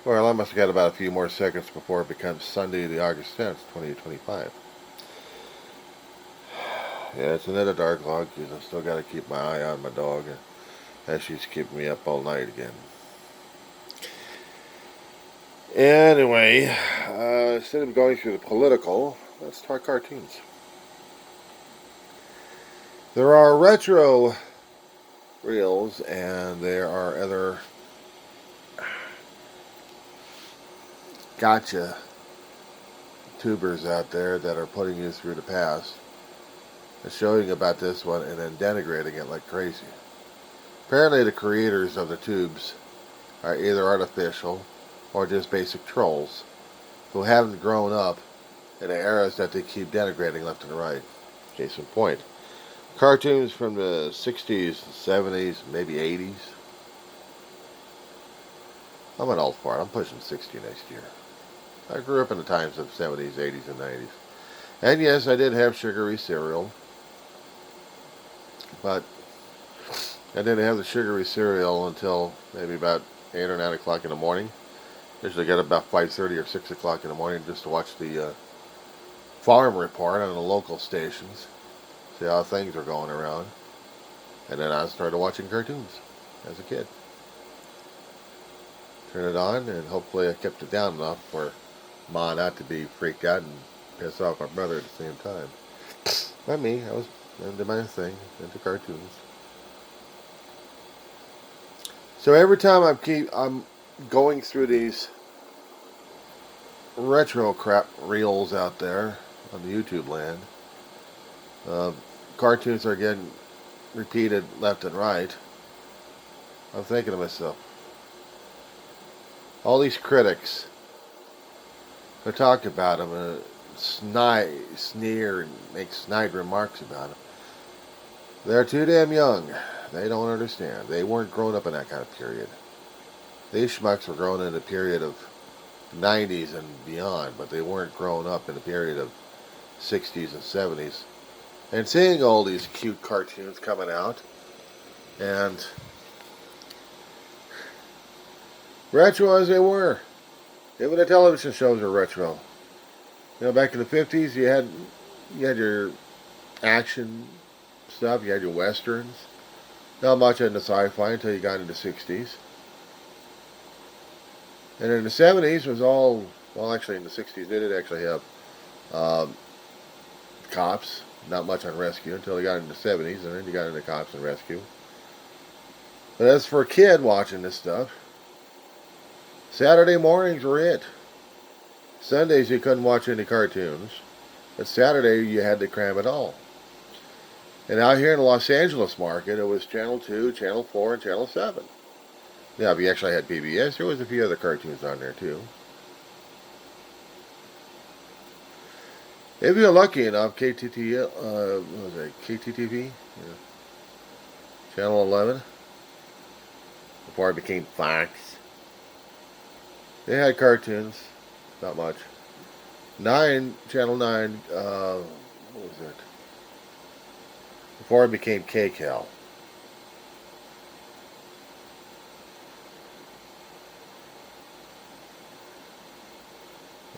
Well, I must have got about a few more seconds before it becomes Sunday, the August 10th, 2025. Yeah, it's another dark log because I still got to keep my eye on my dog as she's keeping me up all night again. Anyway, instead of going through the political, let's talk cartoons. There are retro reels and there are other gotcha tubers out there that are putting you through the past and showing about this one and then denigrating it like crazy. Apparently, the creators of the tubes are either artificial or just basic trolls who haven't grown up in the eras that they keep denigrating left and right. Case in point, cartoons from the 60s, 70s, maybe 80s. I'm an old fart. I'm pushing 60 next year. I grew up in the times of 70s, 80s, and 90s. And yes, I did have sugary cereal, but I didn't have the sugary cereal until maybe about 8 or 9 o'clock in the morning. Usually get about 5:30 or 6 o'clock in the morning just to watch the farm report on the local stations, see how things are going around. And then I started watching cartoons as a kid. Turn it on, and hopefully I kept it down enough for Ma not to be freaked out and piss off my brother at the same time. Not me, I was into my thing, into cartoons. So every time I'm going through these retro crap reels out there on the YouTube land, uh, cartoons are getting repeated left and right. I'm thinking to myself, all these critics who talk about them, sneer and make snide remarks about them, they're too damn young. They don't understand. They weren't grown up in that kind of period. These schmucks were grown in a period of 90s and beyond, but they weren't grown up in a period of 60s and 70s. And seeing all these cute cartoons coming out, and retro as they were, even the television shows are retro. You know, back in the 50s, you had your action stuff, you had your westerns. Not much into sci-fi until you got into the 60s. And in the 70s was all, well, actually in the 60s they did actually have um, cops. Not much on rescue until you got into the 70s, and then you got into cops and rescue. But as for a kid watching this stuff, Saturday mornings were it. Sundays you couldn't watch any cartoons, but Saturday you had to cram it all. And out here in the Los Angeles market, it was Channel 2, Channel 4, and Channel 7. Yeah, if you actually had PBS, there was a few other cartoons on there too. If you're lucky enough, what was it, KTTV? Yeah. Channel 11, before it became Fox. They had cartoons, not much. 9, Channel 9, what was it? Before it became KCAL.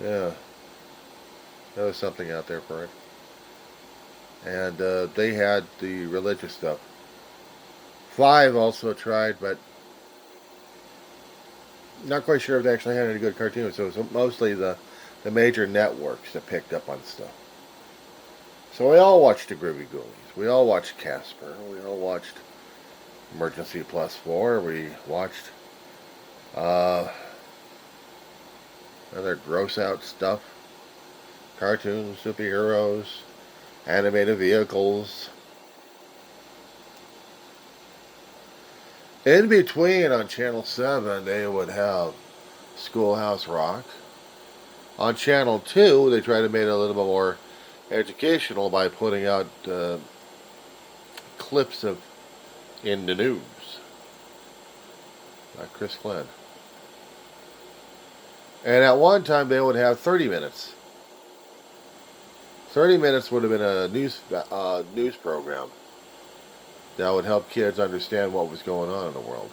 Yeah, there was something out there for it. And they had the religious stuff. 5 also tried, but not quite sure if they actually had any good cartoons. So it was mostly the major networks that picked up on stuff. So we all watched the Groovy Ghoulies. We all watched Casper. We all watched Emergency Plus 4. We watched uh, other gross out stuff. Cartoons, superheroes, animated vehicles. In between on Channel 7, they would have Schoolhouse Rock. On Channel 2, they tried to make it a little bit more educational by putting out clips of in the news. Like Chris Glenn. And at one time, they would have 30 minutes. 30 minutes would have been a news program that would help kids understand what was going on in the world.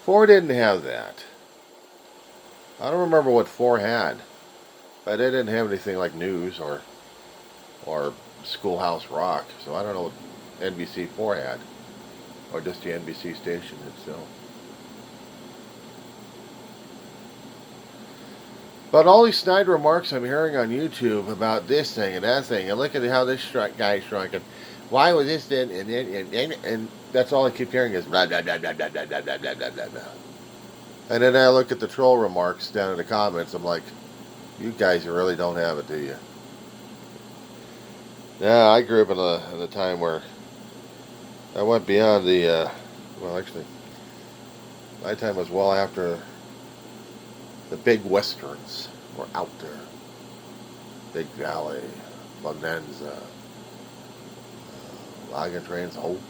4 didn't have that. I don't remember what 4 had, but it didn't have anything like news or Schoolhouse Rock, so I don't know what NBC4 had, or just the NBC station itself. But all these snide remarks I'm hearing on YouTube about this thing and that thing, and look at how this guy shrunk, and why was this then, and that's all I keep hearing is blah blah blah blah blah blah blah blah blah blah blah. And then I look at the troll remarks down in the comments. I'm like, you guys really don't have it, do you? Yeah, I grew up in a time where I went beyond the. Well, actually, my time was well after the big westerns were out there. Big Valley, Bonanza, Wagon Trains, Hope.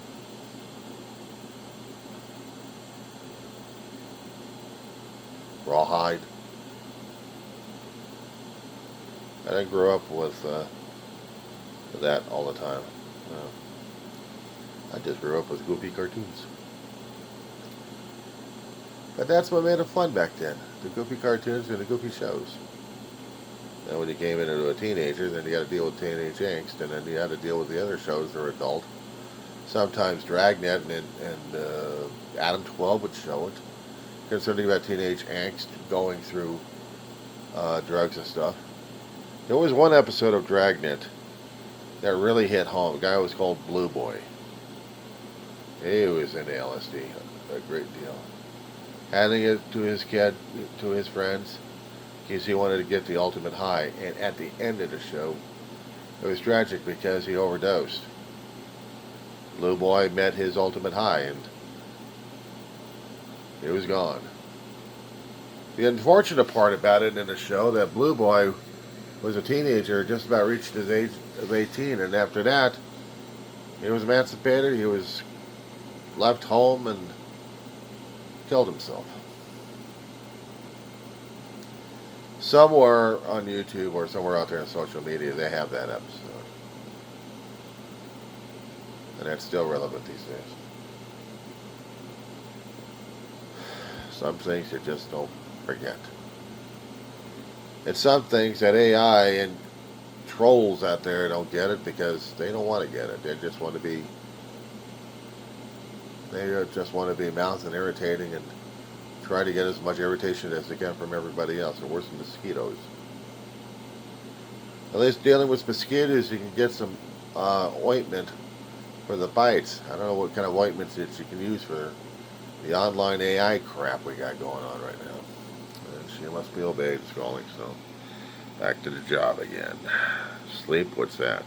Rawhide. I didn't grow up with that all the time. I just grew up with goofy cartoons. But that's what made it fun back then. The goofy cartoons and the goofy shows. Then when you came into a teenager, then you got to deal with teenage angst, and then you had to deal with the other shows that are adult. Sometimes Dragnet and Adam 12 would show it. Concerning about teenage angst going through drugs and stuff. There was one episode of Dragnet that really hit home. The guy was called Blue Boy. He was into LSD a great deal. Handing it to his kid, to his friends, because he wanted to get the ultimate high. And at the end of the show, it was tragic because he overdosed. Blue Boy met his ultimate high, and he was gone. The unfortunate part about it in the show, that Blue Boy was a teenager, just about reached his age of 18, and after that, he was emancipated, he was left home and killed himself. Somewhere on YouTube or somewhere out there in social media, they have that episode. And that's still relevant these days. Some things you just don't forget. And some things that AI and trolls out there don't get it because they don't want to get it. They just want to be mouthy and irritating and try to get as much irritation as they can from everybody else. They're worse than mosquitoes. At least dealing with mosquitoes, you can get some ointment for the bites. I don't know what kind of ointments that you can use for the online AI crap we got going on right now. And she must be obeyed, scrolling, so back to the job again. Sleep, what's that?